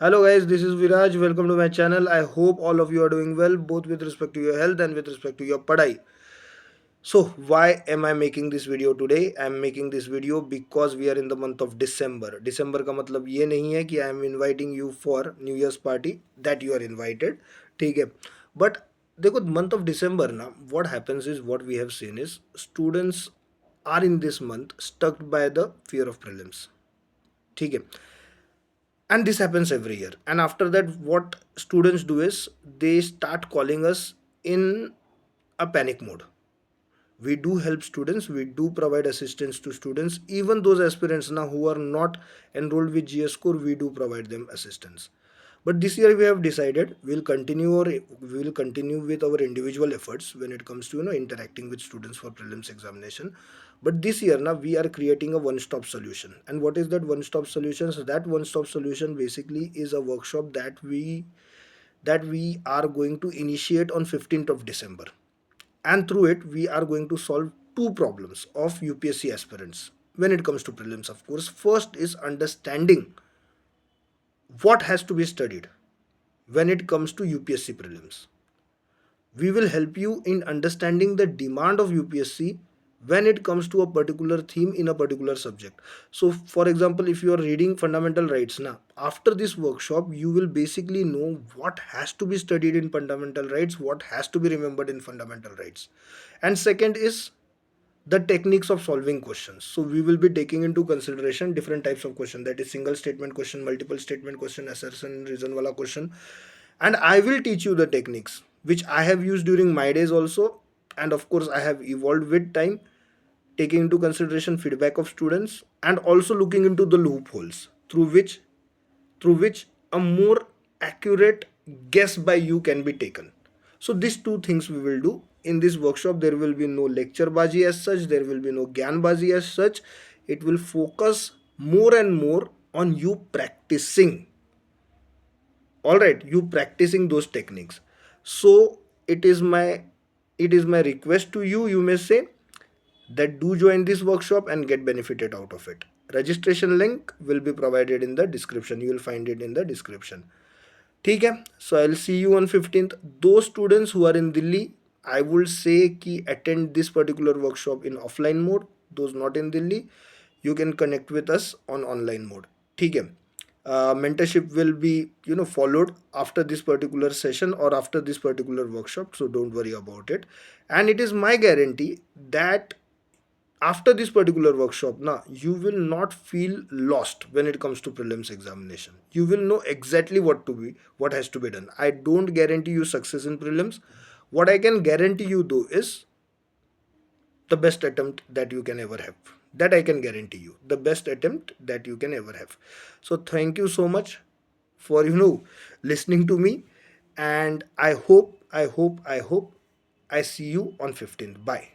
Hello guys, this is Viraj. Welcome to my channel. I hope all of you are doing well, both with respect to your health and with respect to your padai. So why am I making this video today? I am making this video because we are in the month of December. December का मतलब ये नहीं है कि I am inviting you for New Year's party that you are invited. ठीक है. But देखो month of December ना, what happens is what we have seen is students are in this month stuck by the fear of prelims. ठीक है. And this happens every year, and after that what students do is they start calling us in a panic mode. We do help students, we do provide assistance to students, even those aspirants now who are not enrolled with GS core, we do provide them assistance. But this year we have decided we will continue with our individual efforts when it comes to interacting with students for prelims examination. But this year now we are creating a one stop solution. And what is that one stop solution? So that one stop solution basically is a workshop that we are going to initiate on 15th of December. And through it we are going to solve two problems of UPSC aspirants when it comes to prelims. Of course, first is understanding what has to be studied when it comes to UPSC prelims. We will help you in understanding the demand of UPSC when it comes to a particular theme in a particular subject. So for example, if you are reading fundamental rights now, after this workshop you will basically know what has to be studied in fundamental rights, what has to be remembered in fundamental rights. And second is the techniques of solving questions. So we will be taking into consideration different types of question, that is single statement question, multiple statement question, assertion, reason wala question. And I will teach you the techniques which I have used during my days also, and of course I have evolved with time, taking into consideration feedback of students and also looking into the loopholes through which a more accurate guess by you can be taken. So these two things we will do in this workshop. There will be no lecture baji as such, there will be no gyan baji as such. It will focus more and more on you practicing. All right, you practicing those techniques. So it is my request to you, you may say, that do join this workshop and get benefited out of it. Registration link will be provided in the description. You will find it in the description. ठीक है. So I'll see you on 15th. Those students who are in Delhi, I would say कि attend this particular workshop in offline mode. Those not in Delhi, you can connect with us on online mode. ठीक है. Mentorship will be followed after this particular session or after this particular workshop, so don't worry about it. And it is my guarantee that after this particular workshop now you will not feel lost when it comes to prelims examination. You will know exactly what has to be done. I don't guarantee you success in prelims. What I can guarantee you though is the best attempt that you can ever have. That I can guarantee you, the best attempt that you can ever have. So thank you so much for listening to me, and I hope I see you on 15th. Bye.